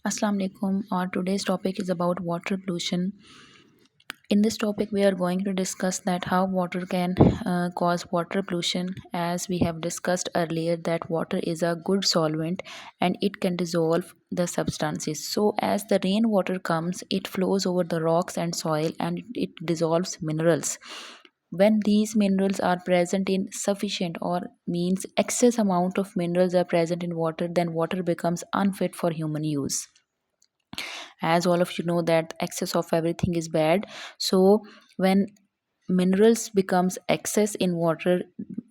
Assalamu alaikum. Our today's topic is about water pollution. In this topic, we are going to discuss that how water can cause water pollution. As we have discussed earlier, that water is a good solvent and it can dissolve the substances. So, as the rainwater comes, it flows over the rocks and soil and it dissolves minerals. When these minerals are present in sufficient or means excess amount of minerals are present in water, then water becomes unfit for human use. As all of you know that excess of everything is bad. So when minerals becomes excess in water,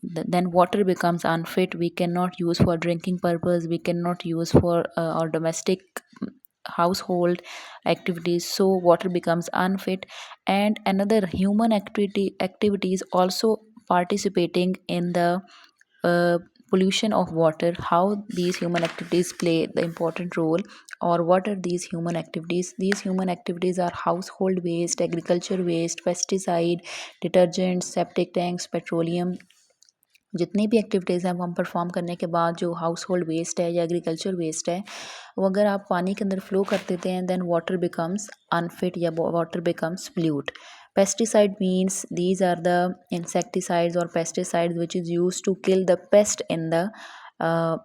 then water becomes unfit. We cannot use for drinking purpose, we cannot use for our domestic household activities, so water becomes unfit. And another human activities also participating in the uh, pollution of water. How these human activities play the important role, or what are these human activities? These human activities are household waste, agriculture waste, pesticide, detergents, septic tanks, petroleum. जितनी भी activities हैं वो हम perform करने के बाद जो house hold waste है या एग्रीकल्चर वेस्ट है, वो अगर आप पानी के अंदर फ्लो कर देते हैं, देन वाटर बिकम्स अनफिट या water becomes pollute. Pesticide means these are the insecticides or pesticides which is used to kill the pest in the uh,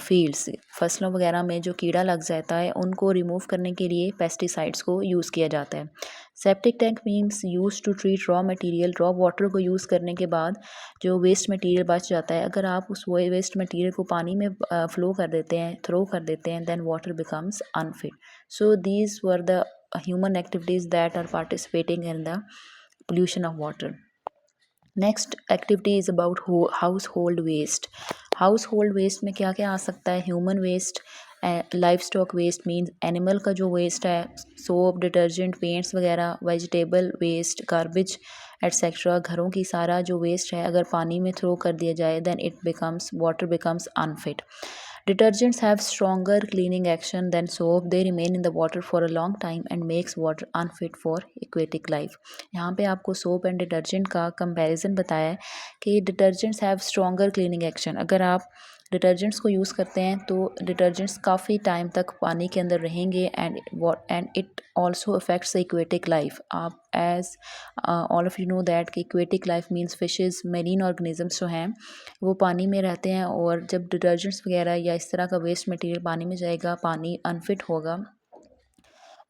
fields. फसलों वगैरह में जो कीड़ा लग जाता है उनको रिमूव करने के लिए पेस्टिसाइड्स को यूज़ किया जाता है. Septic tank means use to treat raw material. Raw water को यूज़ करने के बाद जो वेस्ट मटेरियल बच जाता है, अगर आप उस वेस्ट मटेरियल को पानी में फ्लो कर देते हैं, थ्रो कर देते हैं, then water becomes unfit. So these were the human activities that are participating in the pollution of water. Next activity is about household waste. Household waste में क्या क्या आ सकता है? Human waste, livestock waste means animal का जो waste है, soap, detergent, paints वगैरह, वेजिटेबल वेस्ट, गार्बेज एट्सेट्रा. घरों की सारा जो वेस्ट है अगर पानी में थ्रो कर दिया जाए, then it becomes water becomes unfit. Detergents have stronger cleaning action than soap. They remain in the water for a long time and makes water unfit for aquatic life. यहाँ पे आपको सोप एंड डिटर्जेंट का comparison बताया है कि detergents have stronger cleaning action. अगर आप detergents को यूज़ करते हैं तो डिटर्जेंट्स काफ़ी टाइम तक पानी के अंदर रहेंगे and it also affects aquatic life. आप as all of you know that कि aquatic life means fishes, marine organisms जो हैं वो पानी में रहते हैं, और जब डिटर्जेंट्स वगैरह या इस तरह का वेस्ट मटेरियल पानी में जाएगा, पानी अनफिट होगा,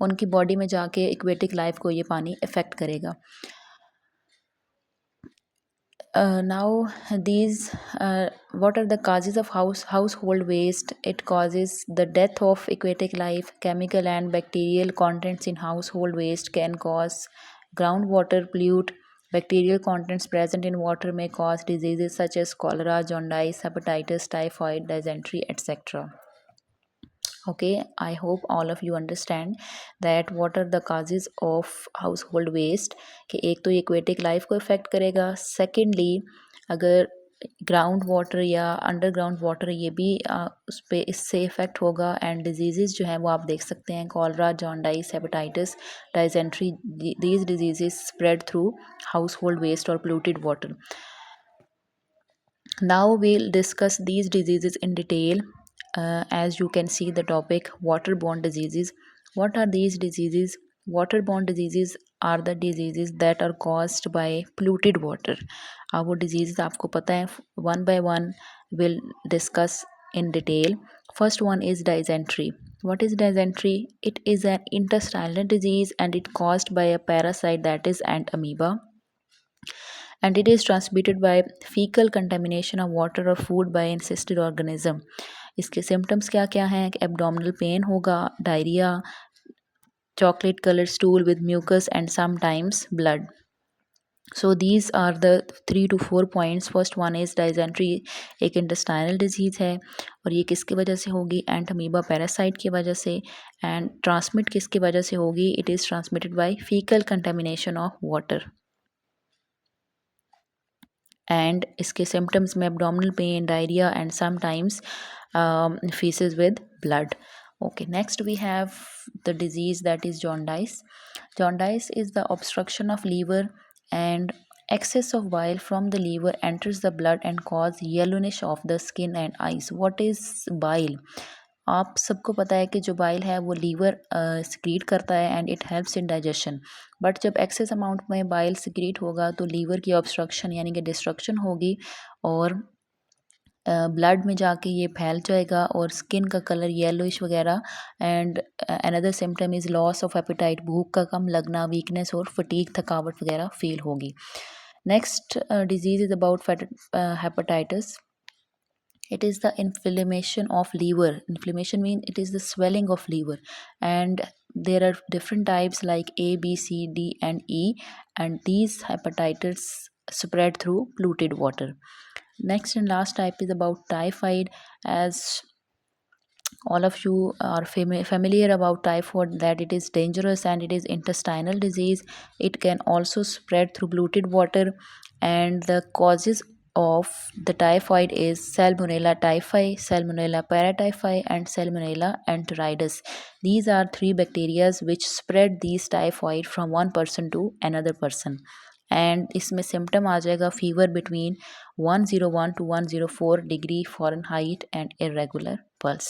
उनकी बॉडी में जाके एक्वेटिक लाइफ को ये पानी अफेक्ट करेगा. Now these what are the causes of household waste? It causes the death of aquatic life. Chemical and bacterial contents in household waste can cause groundwater pollute. Bacterial contents present in water may cause diseases such as cholera, jaundice, hepatitis, typhoid, dysentery, etc. Okay, I hope all of you understand that what are the causes of household waste. कि एक तो ये aquatic life को effect करेगा. Secondly, अगर ground water या underground water ये भी उस पर इससे इफ़ेक्ट होगा. एंड डिजीज़ जो हैं वो आप देख सकते हैं, cholera, jaundice, hepatitis, dysentery. These diseases spread through household waste और polluted water. Now we'll discuss these diseases in detail. As you can see the topic, waterborne diseases. What are these diseases? Waterborne diseases are the diseases that are caused by polluted water. अब वो diseases आपको पता है, one by one we'll discuss in detail. First one is dysentery. What is dysentery? It is an intestinal disease and it caused by a parasite that is ant amoeba, and it is transmitted by fecal contamination of water or food by encysted organism. इसके symptoms क्या क्या हैं? Abdominal pain होगा, diarrhoea, chocolate colored stool with mucus and sometimes blood. So these are the 3 to 4 points. First one is dysentery. एक intestinal disease है और ये किसकी वजह से होगी? एंट अमीबा पैरासाइट की वजह से. एंड ट्रांसमिट किसकी वजह से होगी? It is transmitted by faecal contamination of water. And इसके सिम्टम्स में abdominal pain, diarrhoea and sometimes feces with blood. Okay, next we have the disease that is jaundice. Jaundice is the obstruction of liver, and excess of bile from the liver enters the blood and cause yellowish of the skin and eyes. What is bile? आप सबको पता है कि जो bile है वो liver secrete करता है and it helps in digestion. But जब एक्सेस अमाउंट में बाइल सिक्रीट होगा तो लीवर की ऑब्स्ट्रक्शन यानी कि डिस्ट्रक्शन होगी और ब्लड में जाके ये फैल जाएगा और स्किन का कलर येलोइश वगैरह। And another symptom is loss of appetite, भूख का कम लगना, वीकनेस और फटीग, थकावट वगैरह फील होगी। Next disease is about hepatitis. It is the inflammation of liver. Inflammation means it is the swelling of liver, and there are different types like A, B, C, D, and E, and these hepatitis spread through polluted water. Next and last type is about typhoid. As all of you are familiar about typhoid, that it is dangerous and it is intestinal disease. It can also spread through polluted water, and the causes of the typhoid is Salmonella typhi, Salmonella paratyphi, and Salmonella enteritidis. These are three bacteria which spread these typhoid from one person to another person. And इसमें symptom आ जाएगा fever between 101 to 104 degree Fahrenheit and irregular pulse.